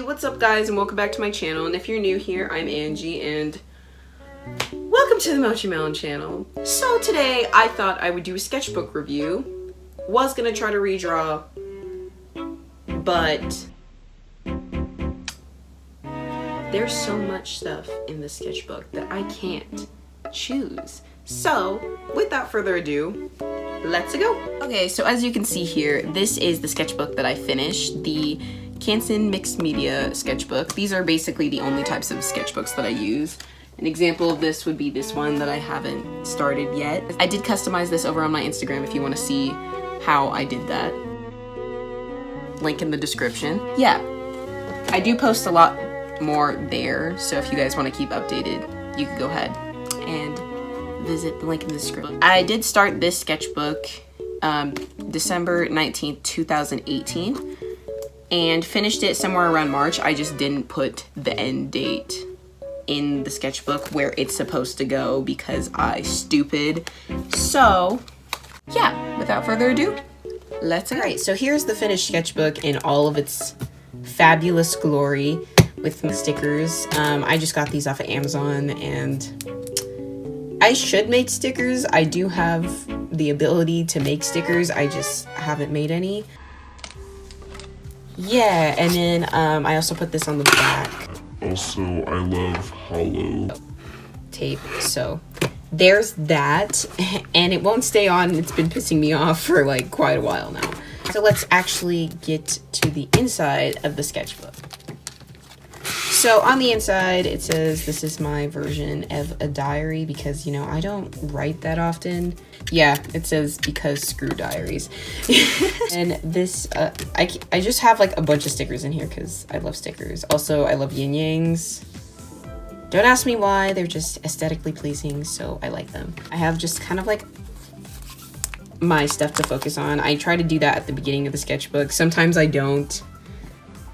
what's up guys, and welcome back to my channel. And if you're new here, I'm Angie and welcome to the Mochi Melon channel. So today I thought I would do a sketchbook review. Was gonna try to redraw, but there's so much stuff in the sketchbook that I can't choose. So without further ado, let's go. Okay, so as you can see here, this is the sketchbook that I finished, the Canson Mixed Media sketchbook. These are basically the only types of sketchbooks that I use. An example of this would be this one that I haven't started yet. I did customize this over on my Instagram if you want to see how I did that. Link in the description. Yeah, I do post a lot more there, so if you guys want to keep updated, you can go ahead and visit the link in the description. I did start this sketchbook December 19th, 2018. And finished it somewhere around March. I just didn't put the end date in the sketchbook where it's supposed to go because I stupid. So yeah, without further ado, let's go. Alright, so here's the finished sketchbook in all of its fabulous glory with my stickers. I just got these off of Amazon and I should make stickers. I do have the ability to make stickers, I just haven't made any. Yeah, and then I also put this on the back. Also, I love hollow tape, so there's that. And it won't stay on, it's been pissing me off for like quite a while now. So let's actually get to the inside of the sketchbook. So on the inside, it says this is my version of a diary because, you know, I don't write that often. Yeah, it says because screw diaries. And this, I just have like a bunch of stickers in here because I love stickers. Also, I love yin yangs. Don't ask me why, they're just aesthetically pleasing, so I like them. I have just kind of like my stuff to focus on. I try to do that at the beginning of the sketchbook. Sometimes I don't.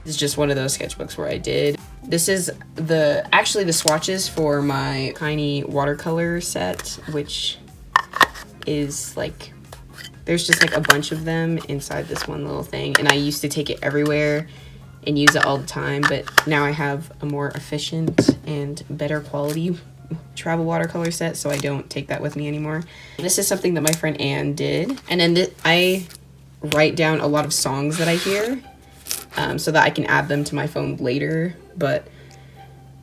It's just one of those sketchbooks where I did. This is actually the swatches for my tiny watercolor set, which is like, there's just like a bunch of them inside this one little thing. And I used to take it everywhere and use it all the time, but now I have a more efficient and better quality travel watercolor set, so I don't take that with me anymore. This is something that my friend Anne did. And then I write down a lot of songs that I hear, so that I can add them to my phone later. But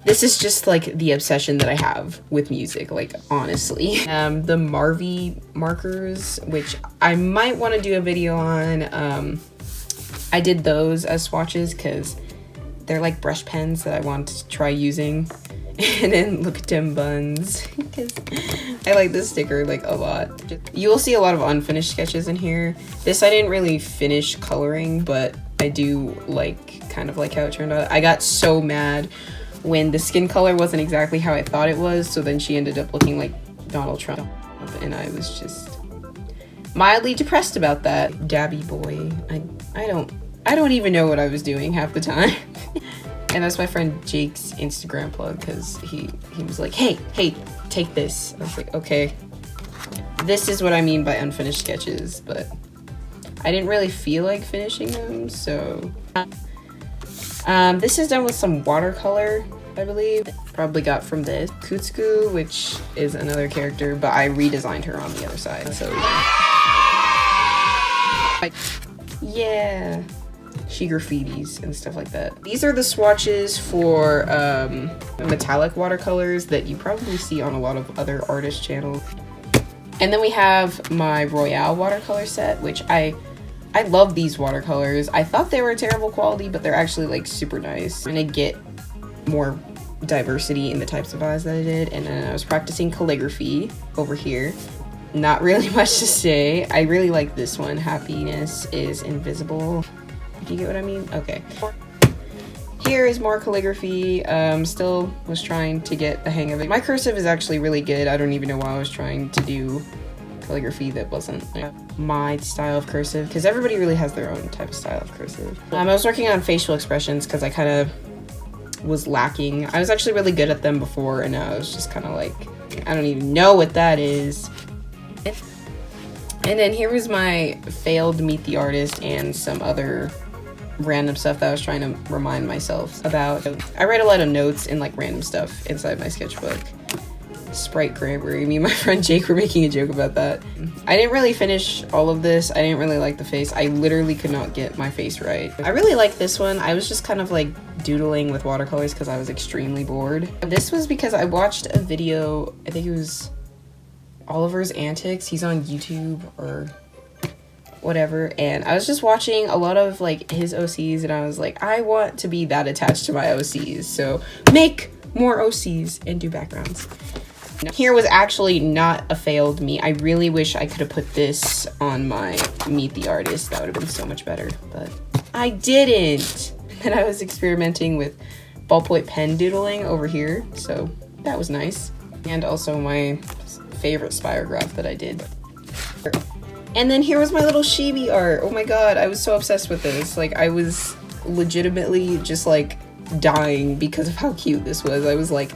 this is just like the obsession that I have with music, like honestly. The Marvy markers, which I might want to do a video on. I did those as swatches because they're like brush pens that I want to try using. And then look at them buns, because I like this sticker like a lot. You will see a lot of unfinished sketches in here. This I didn't really finish coloring, but I do like kind of like how it turned out. I got so mad when the skin color wasn't exactly how I thought it was, so then she ended up looking like Donald Trump, and I was just mildly depressed about that. Dabby boy, I don't even know what I was doing half the time. And that's my friend Jake's Instagram plug, because he was like, hey, take this. I was like, okay. This is what I mean by unfinished sketches, but I didn't really feel like finishing them, so. This is done with some watercolor, I believe. Probably got from this. Kutsuku, which is another character, but I redesigned her on the other side, so. Yeah. She graffitis and stuff like that. These are the swatches for metallic watercolors that you probably see on a lot of other artist channels. And then we have my Royale watercolor set, which I love these watercolors. I thought they were terrible quality, but they're actually like super nice. I'm gonna get more diversity in the types of eyes that I did. And then I was practicing calligraphy over here. Not really much to say. I really like this one. Happiness is invisible. Do you get what I mean? Okay. Here is more calligraphy. Still was trying to get the hang of it. My cursive is actually really good. I don't even know why I was trying to do calligraphy that wasn't like my style of cursive, because everybody really has their own type of style of cursive. I was working on facial expressions because I kind of was lacking. I was actually really good at them before, and now I was just kind of like, I don't even know what that is. And then here was my failed Meet the Artist and some other random stuff that I was trying to remind myself about. I write a lot of notes and like random stuff inside my sketchbook. Sprite cranberry. Me and my friend Jake were making a joke about that. I didn't really finish all of this. I didn't really like the face. I literally could not get my face right. I really like this one. I was just kind of like doodling with watercolors because I was extremely bored. This was because I watched a video, I think it was Oliver's Antics. He's on YouTube or whatever, and I was just watching a lot of like his OCs, and I was like, I want to be that attached to my OCs, so make more OCs and do backgrounds. Here was actually not a failed me. I really wish I could have put this on my Meet the Artist. That would have been so much better, but I didn't. And I was experimenting with ballpoint pen doodling over here, so that was nice. And also my favorite spirograph that I did. And then here was my little chibi art. Oh my god, I was so obsessed with this. Like, I was legitimately just like dying because of how cute this was. I was like,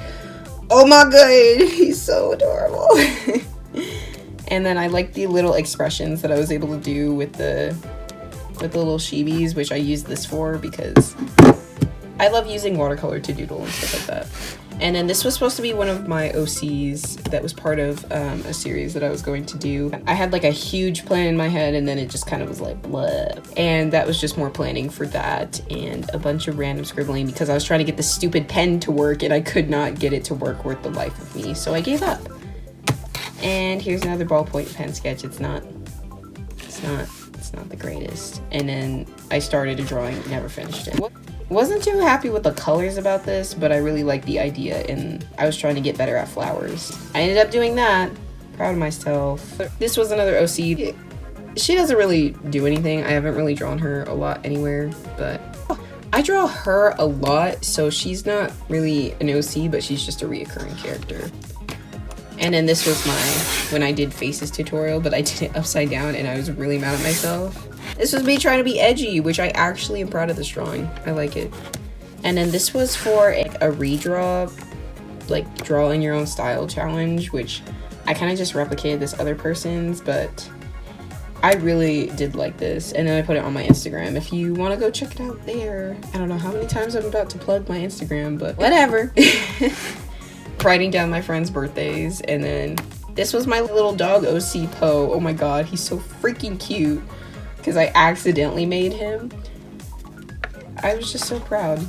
oh my god, he's so adorable. And then I like the little expressions that I was able to do with the little chibis, which I used this for because I love using watercolor to doodle and stuff like that. And then this was supposed to be one of my OCs that was part of a series that I was going to do. I had like a huge plan in my head, and then it just kind of was like blah. And that was just more planning for that and a bunch of random scribbling because I was trying to get the stupid pen to work and I could not get it to work worth the life of me. So I gave up. And here's another ballpoint pen sketch. It's not the greatest. And then I started a drawing, never finished it. Wasn't too happy with the colors about this, but I really liked the idea and I was trying to get better at flowers. I ended up doing that. Proud of myself. This was another OC. She doesn't really do anything. I haven't really drawn her a lot anywhere, but I draw her a lot, so she's not really an OC, but she's just a reoccurring character. And then this was when I did faces tutorial, but I did it upside down and I was really mad at myself. This was me trying to be edgy, which I actually am proud of this drawing. I like it. And then this was for a redraw, like draw in your own style challenge, which I kind of just replicated this other person's, but I really did like this. And then I put it on my Instagram. If you want to go check it out there. I don't know how many times I'm about to plug my Instagram, but whatever. Writing down my friends' birthdays. And then this was my little dog OC Poe. Oh my god, he's so freaking cute. Because I accidentally made him. I was just so proud.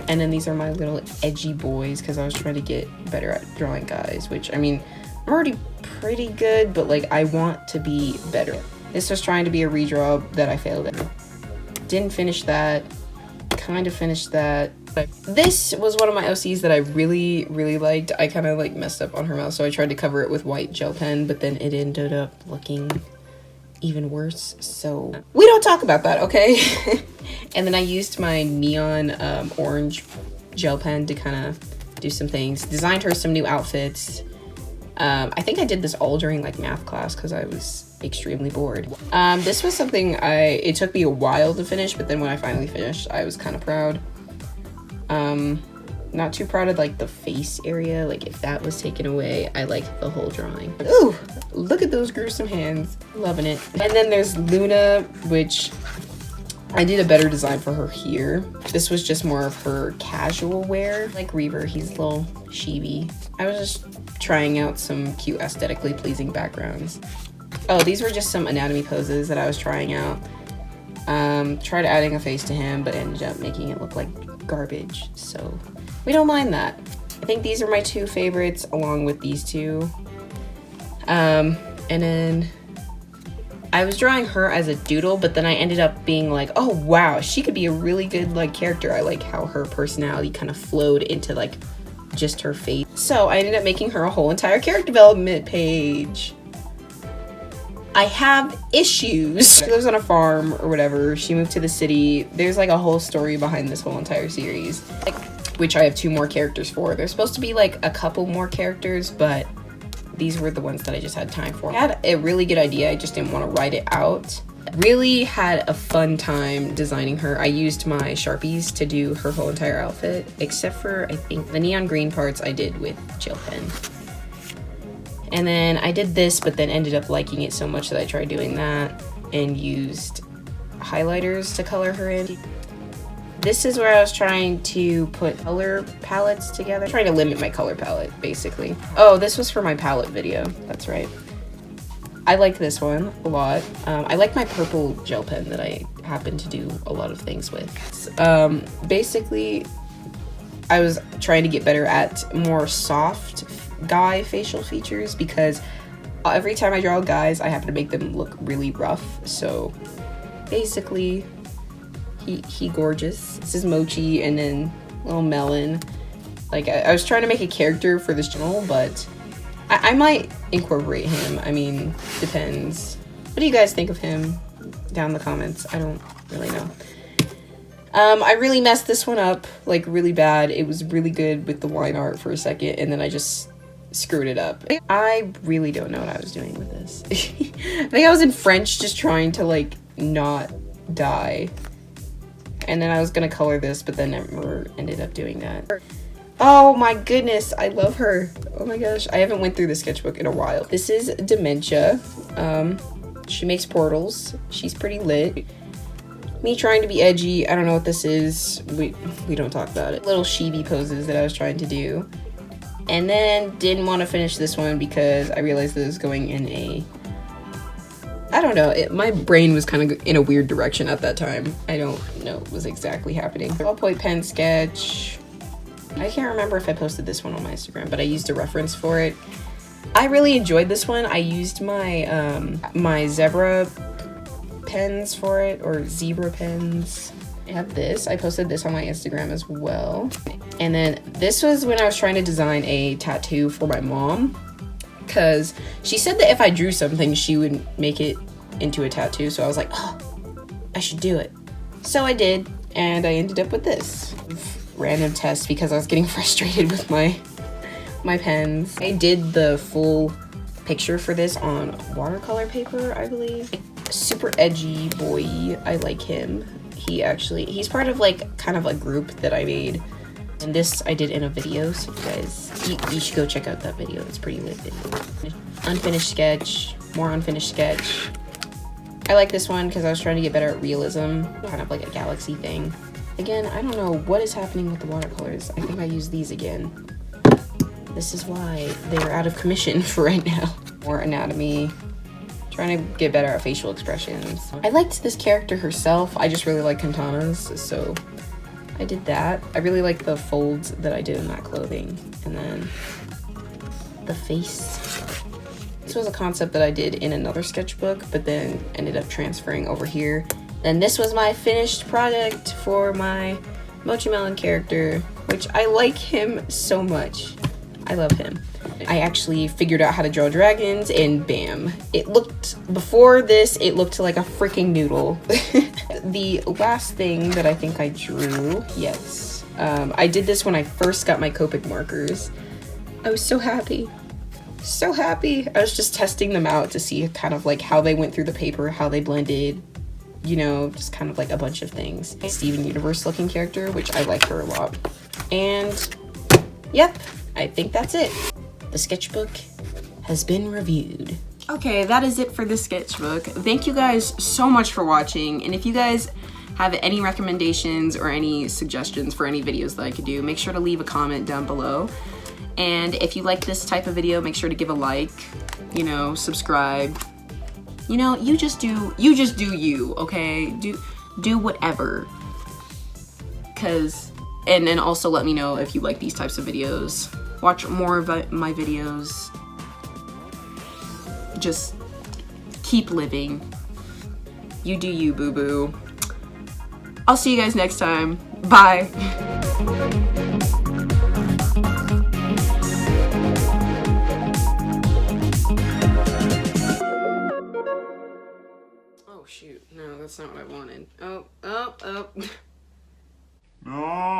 And then these are my little edgy boys because I was trying to get better at drawing guys, which, I mean, I'm already pretty good, but like I want to be better. This was trying to be a redraw that I failed at. Didn't finish that. Kind of finished that. But this was one of my OCs that I really, really liked. I kind of like messed up on her mouth, so I tried to cover it with white gel pen, but then it ended up looking even worse, so we don't talk about that, okay? And then I used my neon orange gel pen to kind of do some things. Designed her some new outfits. I think I did this all during like math class because I was extremely bored. This was something it took me a while to finish, but then when I finally finished, I was kind of proud. Not too proud of like the face area. Like if that was taken away, I like the whole drawing. Ooh, look at those gruesome hands. Loving it. And then there's Luna, which I did a better design for her here. This was just more of her casual wear. Like Reaver, he's a little chibi. I was just trying out some cute aesthetically pleasing backgrounds. Oh, these were just some anatomy poses that I was trying out. Tried adding a face to him, but ended up making it look like garbage, so we don't mind that. I think these are my two favorites along with these two. And then I was drawing her as a doodle, but then I ended up being like, oh wow, she could be a really good like character. I like how her personality kind of flowed into like just her face. So I ended up making her a whole entire character development page. I have issues. She lives on a farm or whatever. She moved to the city. There's like a whole story behind this whole entire series, like, which I have 2 more characters for. There's supposed to be like a couple more characters, but these were the ones that I just had time for. I had a really good idea. I just didn't want to write it out. Really had a fun time designing her. I used my Sharpies to do her whole entire outfit, except for I think the neon green parts I did with gel pen. And then I did this, but then ended up liking it so much that I tried doing that and used highlighters to color her in. This is where I was trying to put color palettes together. I'm trying to limit my color palette, basically. Oh, this was for my palette video. That's right. I like this one a lot. I like my purple gel pen that I happen to do a lot of things with. Basically, I was trying to get better at more soft guy facial features because every time I draw guys, I happen to make them look really rough. So basically, he gorgeous. This is Mochi and then little Melon. Like I was trying to make a character for this channel, but I might incorporate him. I mean, depends. What do you guys think of him? Down in the comments. I don't really know. I really messed this one up, like really bad. It was really good with the wine art for a second, and then I just screwed it up. I really don't know what I was doing with this. I think I was in French just trying to like not die. And then I was gonna color this, but then never ended up doing that. Oh my goodness, I love her. Oh my gosh, I haven't went through the sketchbook in a while. This is Dementia. She makes portals. She's pretty lit. Me trying to be edgy. I don't know what this is. We don't talk about it. Little chibi poses that I was trying to do. And then didn't want to finish this one because I realized that it was going in a... I don't know. My brain was kind of in a weird direction at that time. I don't know what was exactly happening. Ballpoint pen sketch. I can't remember if I posted this one on my Instagram, but I used a reference for it. I really enjoyed this one. I used my my zebra pens for it, or zebra pens. I have this. I posted this on my Instagram as well. And then this was when I was trying to design a tattoo for my mom, because she said that if I drew something, she would make it into a tattoo. So I was like, oh, I should do it. So I did, and I ended up with this. Random test because I was getting frustrated with my pens. I did the full picture for this on watercolor paper, I believe. Super edgy boy. I like him. He's part of like kind of a group that I made. And this I did in a video, so you guys, you should go check out that video. It's pretty lit video. Unfinished sketch, more unfinished sketch. I like this one because I was trying to get better at realism, kind of like a galaxy thing. Again, I don't know what is happening with the watercolors. I think I use these again. This is why they're out of commission for right now. More anatomy. Trying to get better at facial expressions. I liked this character herself. I just really like katanas, so I did that. I really like the folds that I did in that clothing. And then the face. This was a concept that I did in another sketchbook, but then ended up transferring over here. Then this was my finished product for my Mochi Melon character, which I like him so much. I love him. I actually figured out how to draw dragons, and bam. It looked, before this, it looked like a freaking noodle. The last thing that I think I drew, yes. I did this when I first got my Copic markers. I was so happy. So happy. I was just testing them out to see kind of like how they went through the paper, how they blended, you know, just kind of like a bunch of things. Steven Universe looking character, which I like her a lot. And yep, I think that's it. The sketchbook has been reviewed. Okay, that is it for the sketchbook. Thank you guys so much for watching. And if you guys have any recommendations or any suggestions for any videos that I could do, make sure to leave a comment down below. And if you like this type of video, make sure to give a like, you know, subscribe. You know, you just do you, okay? Do whatever. And then also let me know if you like these types of videos. Watch more of my videos. Just keep living. You do you, boo-boo. I'll see you guys next time. Bye. Oh shoot, no, that's not what I wanted. Oh. No!